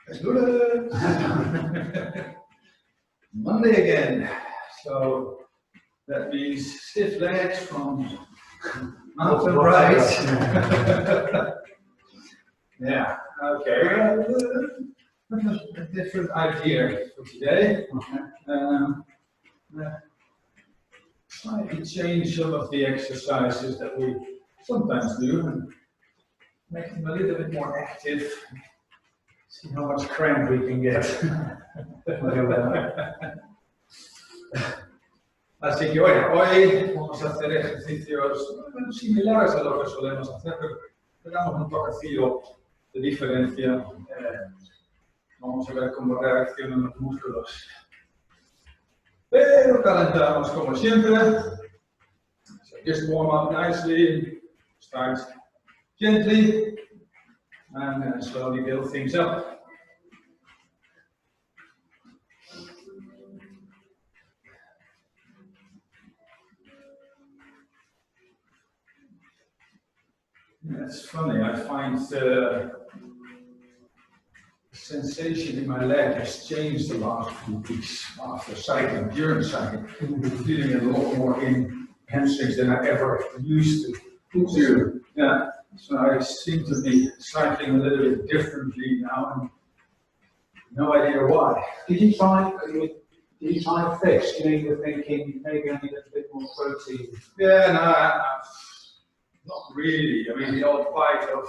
Let's do it. Monday again. So that means stiff legs from left and right. Yeah, okay. A different idea for today. Slightly change some of the exercises that we sometimes do and make them a little bit more active. See how much cramp we can get. Así que bueno, hoy vamos a hacer ejercicios similares a lo que solemos hacer, pero le damos un toquecillo de diferencia. Vamos a ver cómo reaccionan los músculos. Pero calentamos como siempre. So just warm up nicely, start gently, and slowly build things up. Yeah, it's funny, I find the sensation in my leg has changed the last few weeks after cycling, during cycling. I'm feeling a lot more in hamstrings than I ever used to. Yeah, so I seem to be cycling a little bit differently now, and no idea why. Did you try fish? You were thinking maybe I need a bit more protein. Yeah, no, not really. I mean, the odd bite of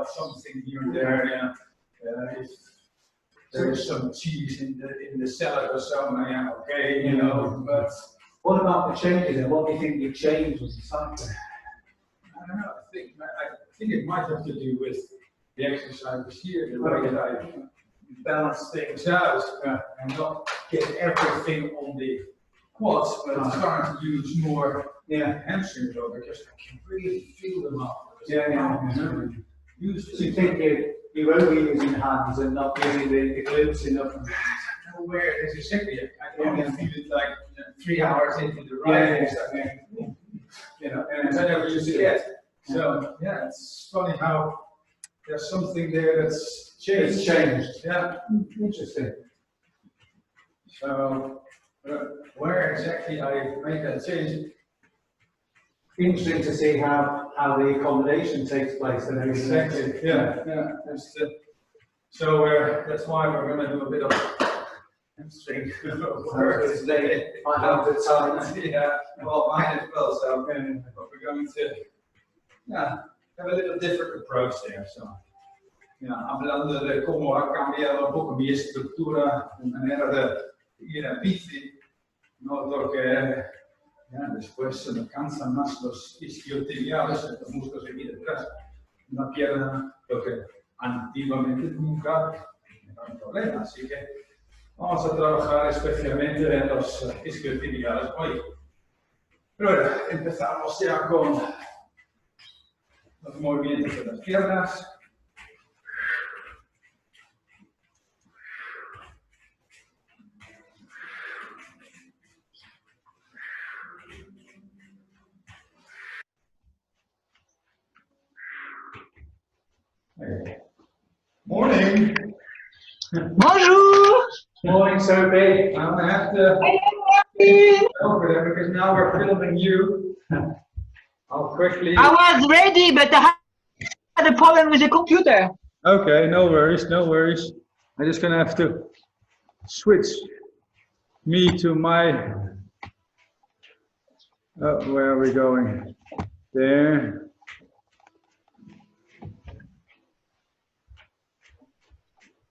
something here and there. Yeah. If there is some cheese in the salad or something, yeah, okay, you know. But what about the changes? And what do you think you changed with the cycling? I don't know. I think it might have to do with the exercises here, the way that I balance things out and not get everything on the quads, but trying to use more hamstrings though, because I can really feel them up. So you think you're overusing hands and not using the glutes enough? I don't know where it is exactly. I can only feel it like 3 hours into the ride. You know, and I never used it yet. So yeah, it's funny how there's something there that's changed. It's changed. Yeah, interesting. So where exactly I made that change? Interesting to see how the accommodation takes place and everything. Exactly. Yeah. So that's why we're going to do a bit of hamstring work today. I have the time. Yeah. Well, mine as well. So but we're going to have a little different approach there. So hablando de cómo ha cambiado un poco mi estructura, mi manera de ir a bici, noto que después se me cansan más los isquio-tibiales, los músculos de aquí detrás, una pierna, lo que antiguamente nunca era un problema. Así que vamos a trabajar especialmente en los isquio-tibiales hoy. Pero bueno, empezamos ya con los movimientos de las piernas. Morning. Bonjour. Morning, Sophie. I'm gonna have to over there because now we're filming you. I'll quickly. I was ready, but I had a problem with the computer. Okay, no worries, no worries. I'm just gonna have to switch me to my. Oh, where are we going? There.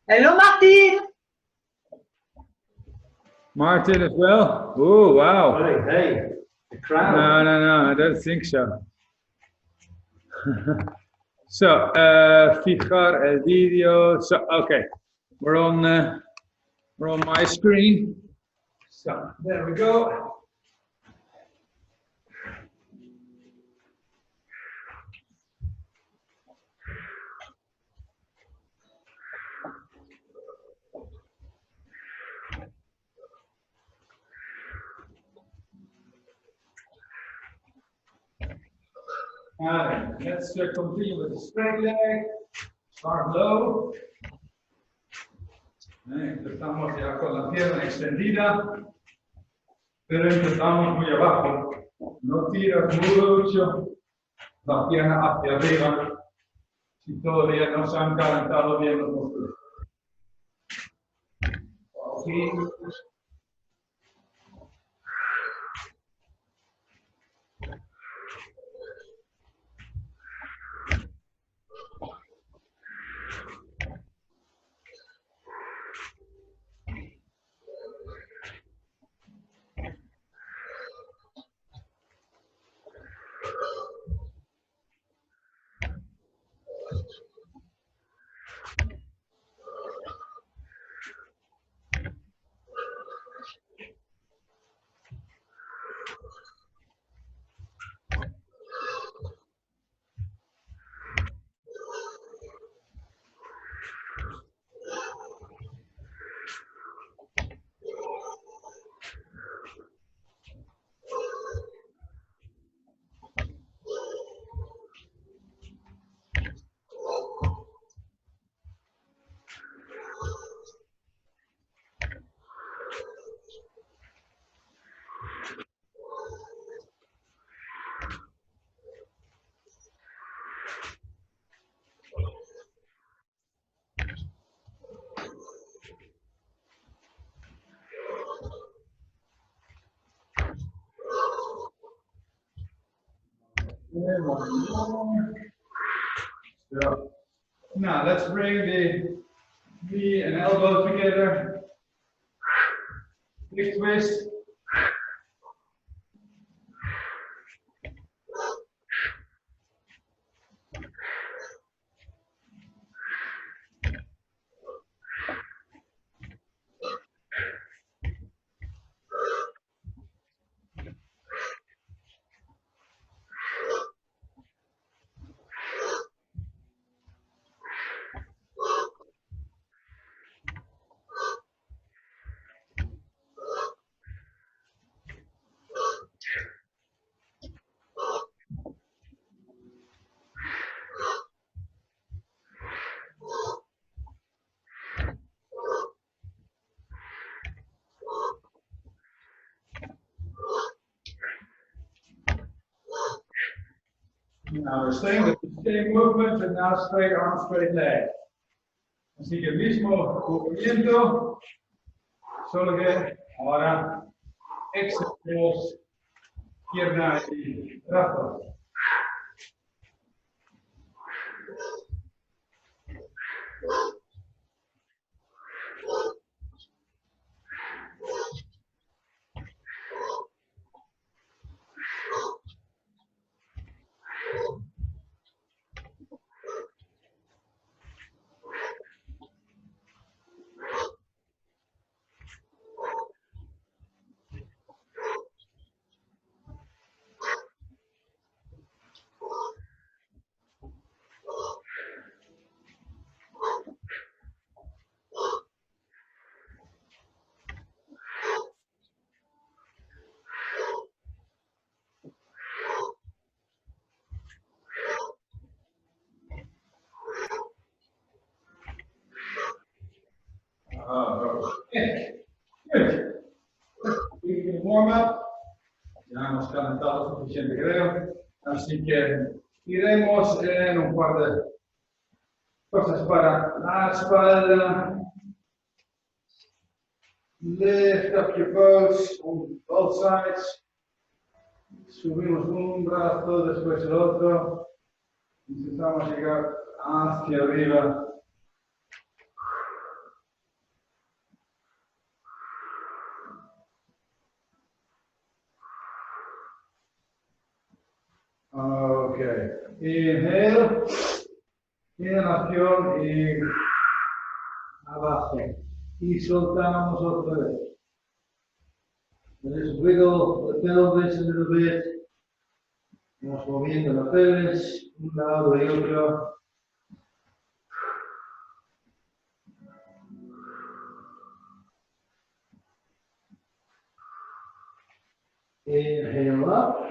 Hello, Martin. Martin as well? Oh, wow. Hey, the crowd. No, I don't think so. So, fijar el video. So, okay, we're on my screen. So, there we go. Let's continue with the straight leg. Start low. Empezamos ya con la pierna extendida, pero empezamos muy abajo. No tiras mucho la pierna hacia arriba si todavía no se han calentado bien los músculos. Así. So, now let's bring the knee and elbow together. Big twist. Now we're staying with the same movement, and now straight arm, straight leg. Así que el mismo movimiento, solo que ahora extendemos pierna y brazo. Okay. Good. Warm up. Ya hemos calentado suficiente, creo. Así que iremos en un par de cosas para la espalda. Lift up your boats on both sides. Subimos un brazo, después el otro. Intentamos llegar hacia arriba. Ok. Inhale. Inhalación y abajo. Y soltamos otra vez. Just wiggle the pelvis a little bit. Vamos moviendo la pelvis, un lado y otro. Inhale up.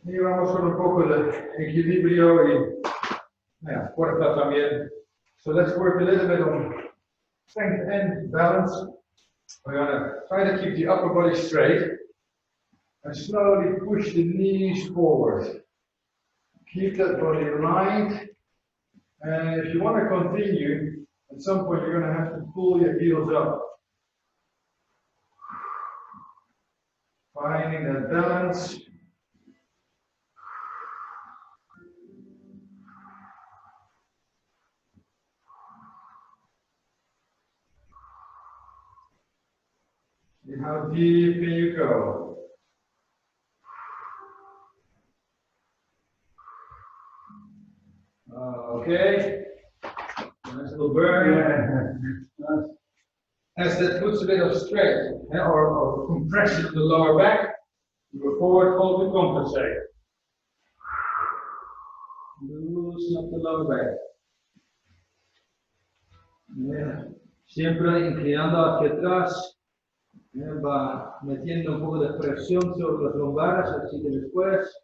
Y vamos con un poco de equilibrio y fuerza también So let's work a little bit on strength and balance. We're gonna try to keep the upper body straight and slowly push the knees forward. Keep that body aligned. And if you want to continue, at some point you're going to have to pull your heels up. Finding that balance. See how deep can you go? Okay. Nice little burn. As that puts a bit of strength or compression of the lower back, you go forward, hold to compensate. Loosen up the lower back. Yeah. Siempre inclinando hacia atrás. Va metiendo un poco de presión sobre las lumbares, así que después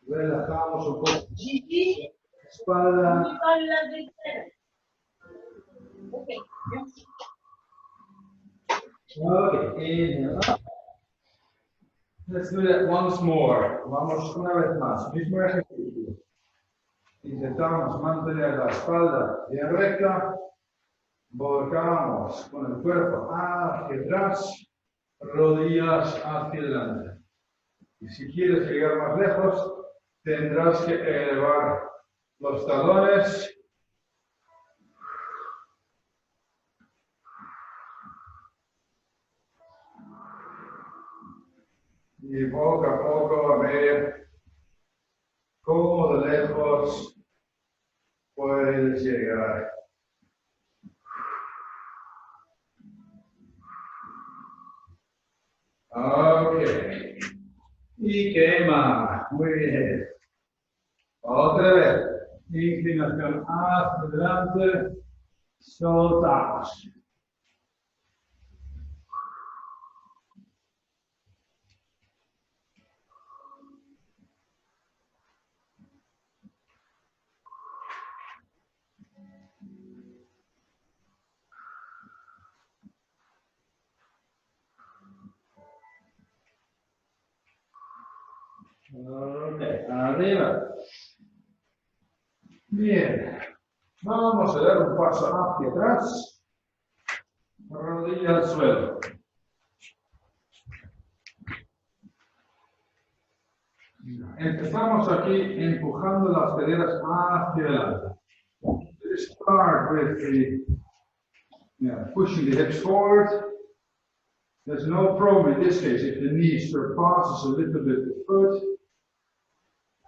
relajamos un poco la espalda. Okay, inhale up. Let's do that once more. Vamos una vez más. Mismo ejercicio. Intentamos mantener la espalda bien recta. Volcamos con el cuerpo hacia atrás, rodillas hacia adelante. Y si quieres llegar más lejos, tendrás que elevar los talones. Y poco a poco a ver cómo de lejos puedes llegar. Ok. Y quema. Muy bien. Otra vez. Inclinación hacia adelante. Soltamos. Ok, arriba. Bien. Vamos a dar un paso hacia atrás. Rodilla al suelo. Empezamos aquí empujando las caderas hacia adelante. Start with the pushing the hips forward. There's no problem in this case if the knee surpasses a little bit the foot,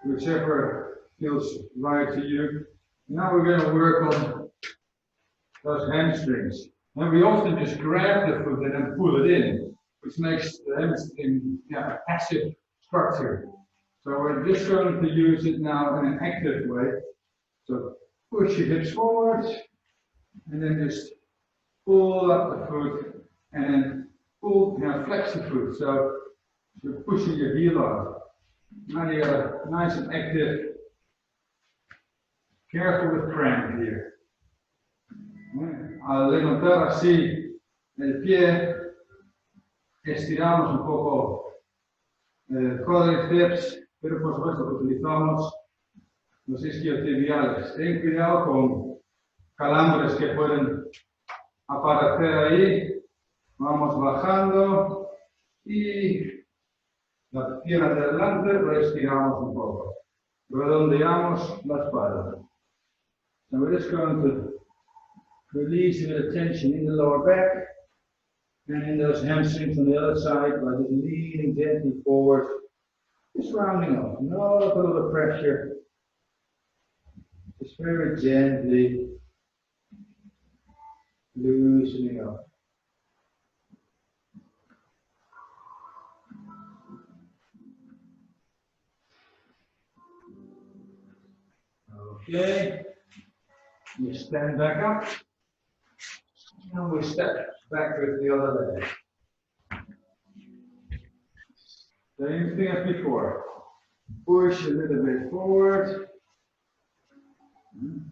whichever feels right to you. Now we're going to work on those hamstrings. And we often just grab the foot and then pull it in, which makes the hamstring a passive structure. So we're just going to use it now in an active way. So push your hips forward, and then just pull up the foot, and then pull, flex the foot. So you're pushing your heel out. Now you got a nice and active. Careful with cramp here. Al levantar así el pie, estiramos un poco el cuádriceps, pero por supuesto utilizamos los isquio-tibiales. Ten cuidado con calambres que pueden aparecer ahí. Vamos bajando y la pierna de adelante la estiramos un poco. Redondeamos la espalda. So we're just going to release a bit of tension in the lower back and in those hamstrings on the other side by just leaning gently forward, just rounding up, not a lot of pressure, just very gently loosening up. Okay. We stand back up, and we step back with the other leg. Same thing as before. Push a little bit forward,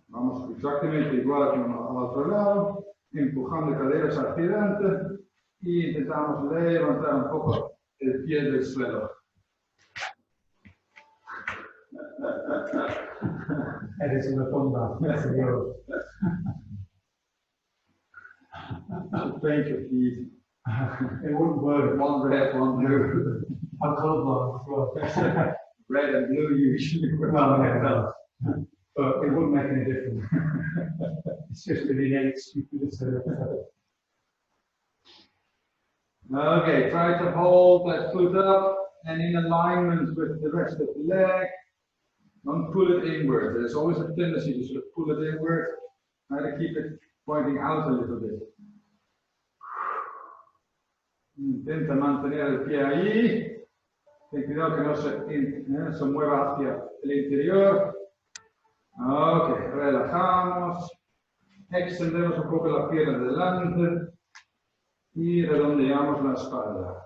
Vamos exactamente igual que al otro lado, empujando caderas hacia adelante y intentamos levantar un poco el pie del suelo. Eres una tonda, señor. Thank you, Pete. It wouldn't work. One red, one blue. I'm colorblind as well. Red and blue usually work. Well, yeah, no. But it wouldn't make any difference. It's just an innate stupidity. Okay, try to hold that foot up and in alignment with the rest of the leg. Don't pull it inward. There's always a tendency to sort of pull it inward. Try to keep it pointing out a little bit. Intenta mantener el pie ahí. Ten cuidado que no se mueva hacia el interior. Ok, relajamos. Extendemos un poco la pierna delante. Y redondeamos la espalda.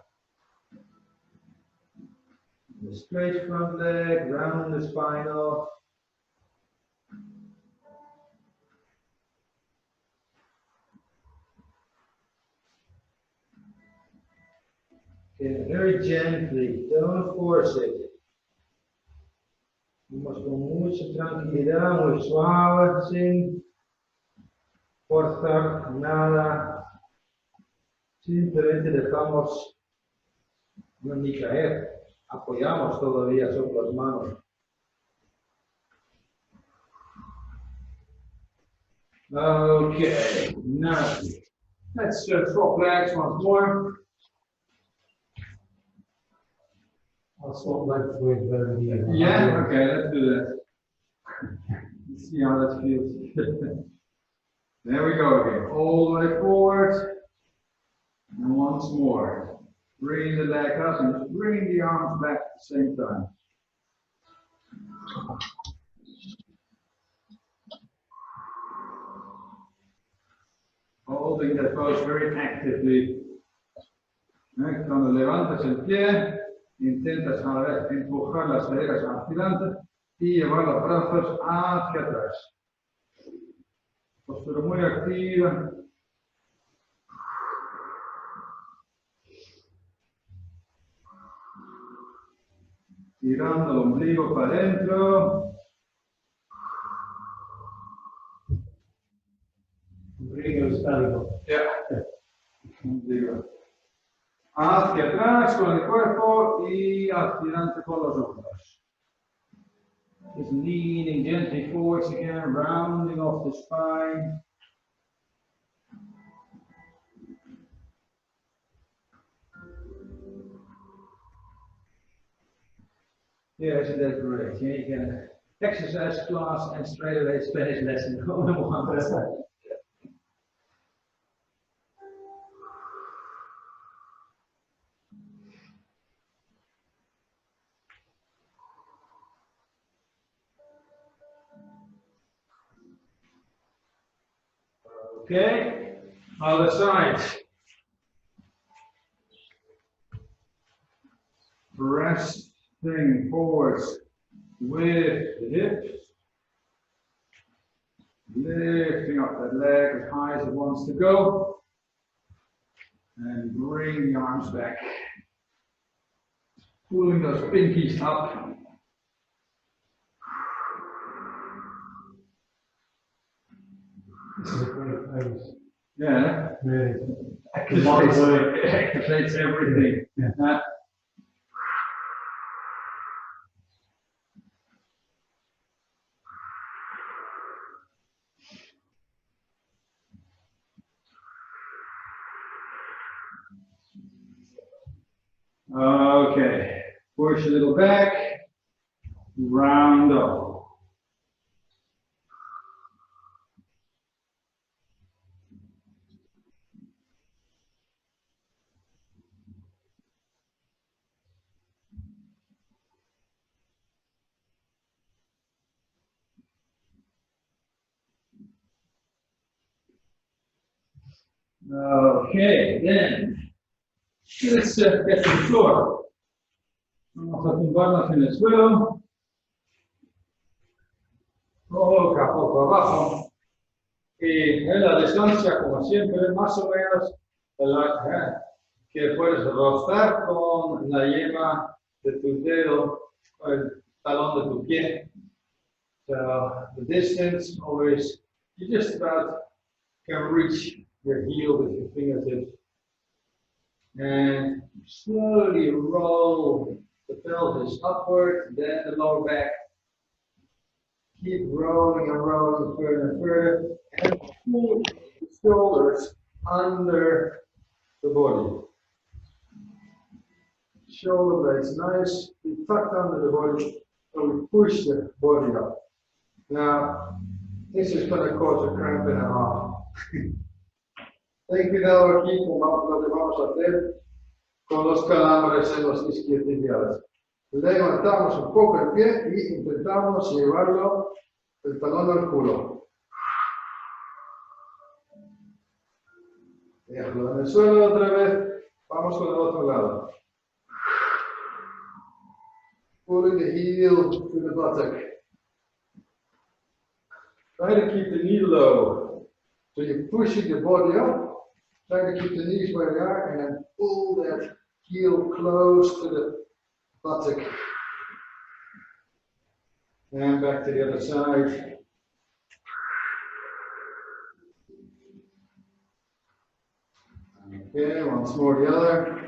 The straight front leg, round the spine off. Okay, very gently, don't force it. Vamos con mucha tranquilidad, muy suave, sin forzar nada. Simplemente dejamos no ni caer. Apoyamos todavía sobre las manos. Okay, now let's swap legs once more. I'll swap legs with you. Yeah, okay, let's do that. Let's see how that feels. There we go again. All the way forward. And once more. Bring the leg up and bring the arms back at the same time. Holding that pose very actively. Cuando levantas el pie, intentas empujar las caderas hacia adelante y llevar los brazos hacia atrás. Postura muy activa. Tirando el ombligo para adentro. Ombligo estático. Yeah. Ombligo. Hacia atrás con el cuerpo y hacia adelante con los hombros. Just leaning gently forwards again, rounding off the spine. Yeah, isn't that great? Yeah, you can exercise class and straight away Spanish lesson all in one. Okay, other side. Resting forwards with the hips. Lifting up that leg as high as it wants to go. And bring the arms back. Pulling those pinkies up. This is a great pose. Yeah. Really. Activates everything. Yeah. Okay, push a little back, round up. Okay, then let's get to the floor. Vamos a tumbarnos en el suelo. poco a poco abajo. Y en la distancia, como siempre, más o menos, que puedes rozar con la yema de tu dedo, o el talón de tu pie. So the distance always, you just about can reach your heel with your fingertips. And slowly roll the pelvis upward, then the lower back. Keep rolling and rolling further and further, and pull the shoulders under the body. Shoulder blades nicely tucked under the body, and we push the body up. Now, this is going to cause a cramp and a half. Ten cuidado aquí con lo que vamos a hacer con los calambres en los isquio-tibiales. Levantamos un poco el pie y intentamos llevarlo el talón al culo. Déjalo en el suelo otra vez. Vamos con el otro lado. Pulling the heel to the buttock. Try to keep the knee low. So you're pushing the body up. Try to keep the knees where they are and then pull that heel close to the buttock. And back to the other side. Okay, once more the other.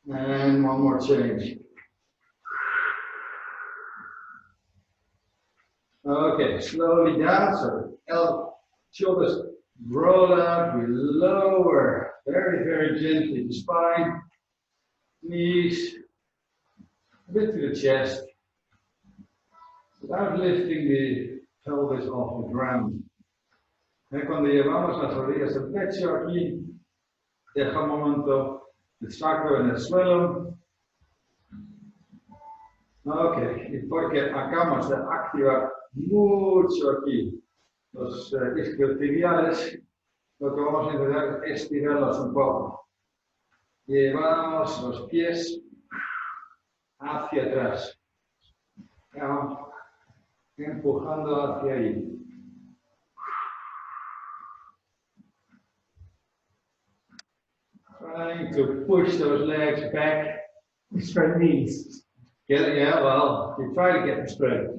And one more change. Okay, slowly down, so shoulders roll up, we lower very, very gently the spine, knees, a bit to the chest, without lifting the pelvis off the ground. Y cuando llevamos las rodillas al pecho aquí, deja un momento el sacro en el suelo. Ok, y porque acabamos de activar mucho aquí los isquio-tibiales, lo que vamos a intentar es estirarlos un poco. Llevamos los pies hacia atrás, empujando hacia ahí. Trying to push those legs back. Straight knees. Yeah, well, you try to get them straight.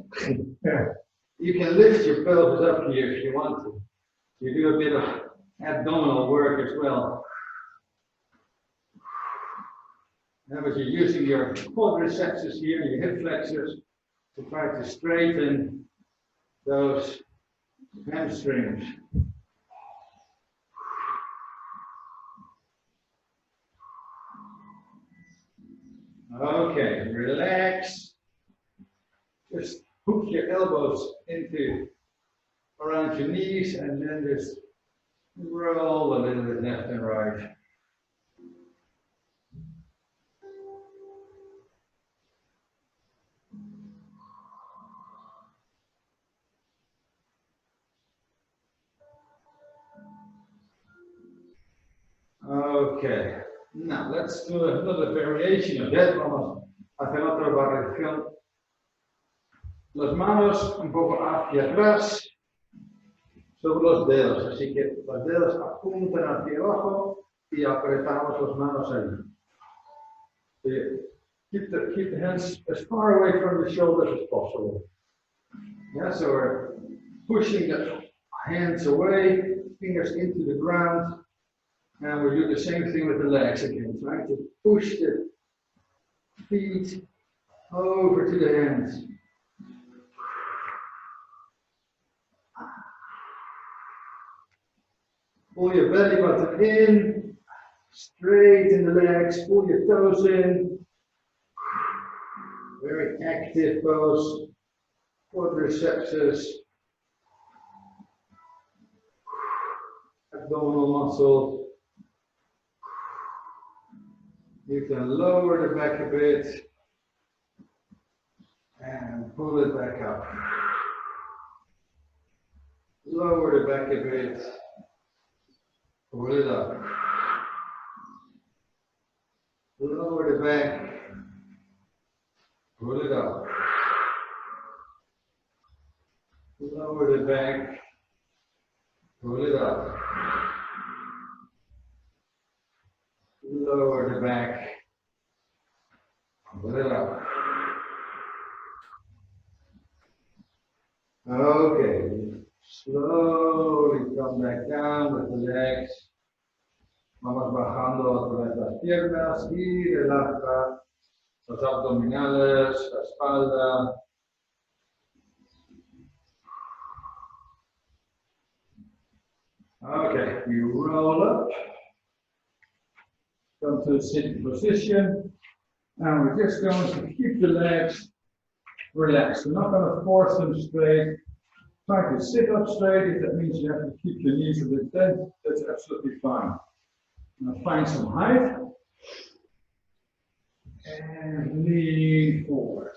Yeah. You can lift your pelvis up here if you want to. You do a bit of abdominal work as well. Now, but you're using your quadriceps here, your hip flexors, to try to straighten those hamstrings. Okay, relax. Just hook your elbows into around your knees and then just roll a little bit left and right. Okay, now let's do another variation of that. Vamos a hacer otra variación. Las manos un poco hacia atrás sobre los dedos, así que los dedos apuntan hacia abajo y apretamos las manos ahí. So keep the hands as far away from the shoulders as possible. Yeah, so we're pushing the hands away, fingers into the ground. And we do the same thing with the legs again, trying to push the feet over to the hands. Pull your belly button in, straighten the legs, pull your toes in. Very active pose, quadriceps, abdominal muscles. You can lower the back a bit and pull it back up. Lower the back a bit, pull it up. Lower the back, pull it up. Lower the back. Pull it up. Lower the back. Pull it up. Okay. Slowly come back down with the legs. Vamos bajando otra vez las piernas y relaja los abdominales, la espalda. Okay, you roll up. Come to a sitting position. And we're just going to keep the legs relaxed. We're not going to force them straight. Try to sit up straight. If that means you have to keep your knees a bit bent, that's absolutely fine. Now find some height. And lean forward.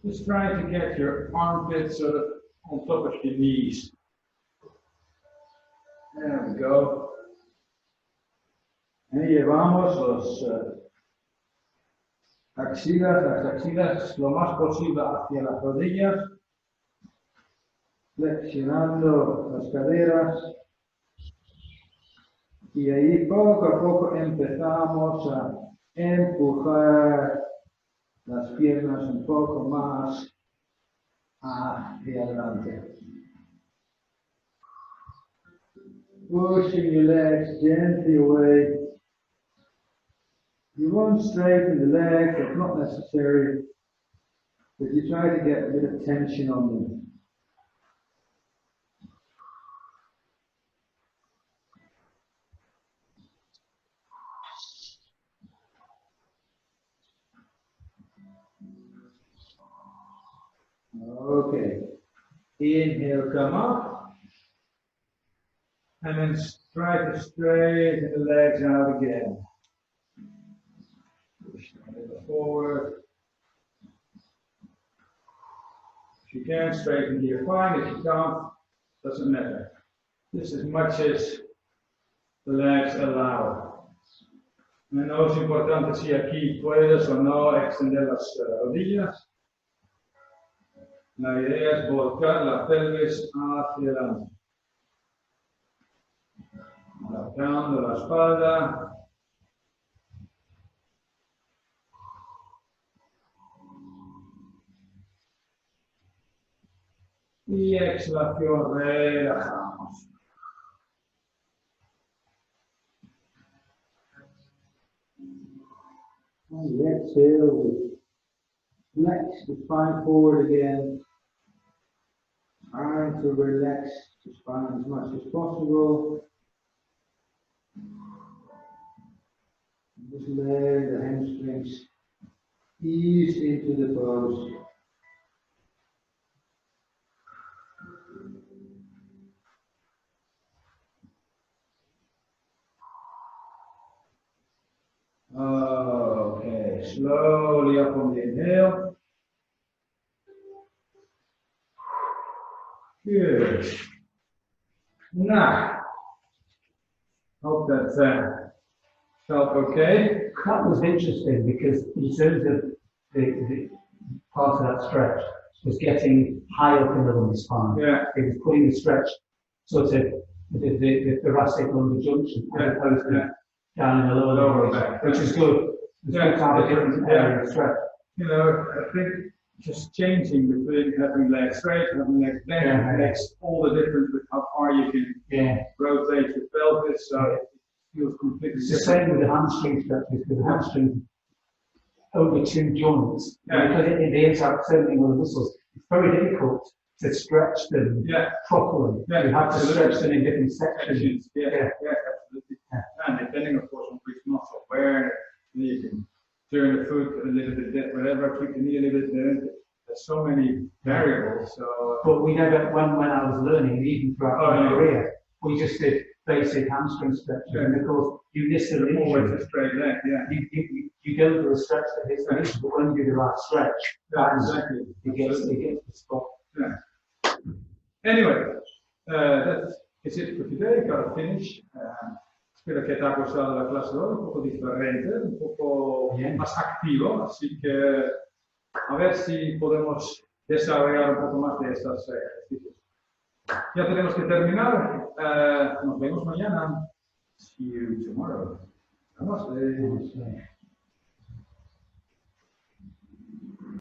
Just try to get your armpits sort of on top of your knees. There we go. Y llevamos las axilas lo más posible hacia las rodillas, flexionando las caderas. Y ahí poco a poco empezamos a empujar las piernas un poco más hacia adelante. Pushing your legs gently away. You won't straighten the legs, that's not necessary, but you try to get a bit of tension on them. Okay, inhale, come up, and then try to straighten the legs out again. Push a little forward. If you can straighten here, fine. If you can't, doesn't matter. Just as much as the legs allow. No es importante si aquí puedes o no extender las rodillas. La idea es volcar la pelvis hacia adelante. Alargando la espalda. Y exhalación, relajamos. And the exhale, we flex the spine forward again. Trying to relax the spine as much as possible. Just let the hamstrings ease into the pose. Okay, slowly up on the inhale. Good. Now, hope that felt okay. That was interesting because in terms of the part of that stretch was getting high up in the lumbar spine. Yeah. It was putting the stretch sort of the thoracic lumbar junction as opposed to down in the lower back, which is good. It's good to have a different area of stretch. You know, I think just changing between having legs straight, having legs bent, makes all the difference with how far you can rotate your pelvis. So it feels completely It's the same with the hamstring stretches, because the hamstring over two joints, because they interact so many with the muscles, it's very difficult to stretch them properly. Yeah, you have to stretch them in different sections. Absolutely. And depending, of course, on which muscle, where you can turn the foot a little bit, whatever, keep the knee a little bit there. There's so many variables. So, but we never, when I was learning, even throughout my career, we just did basic hamstring stretches, and of course, you miss the always a straight leg. You go for a stretch that hits the knee, but when you do the right stretch, exactly. It gets the spot. Anyway, that is it for today. Got to finish. Espero que te ha gustado la clase de hoy, un poco diferente, un poco más activo, así que a ver si podemos desarrollar un poco más de estos ejercicios. Ya tenemos que terminar, nos vemos mañana. See you tomorrow. Namaste.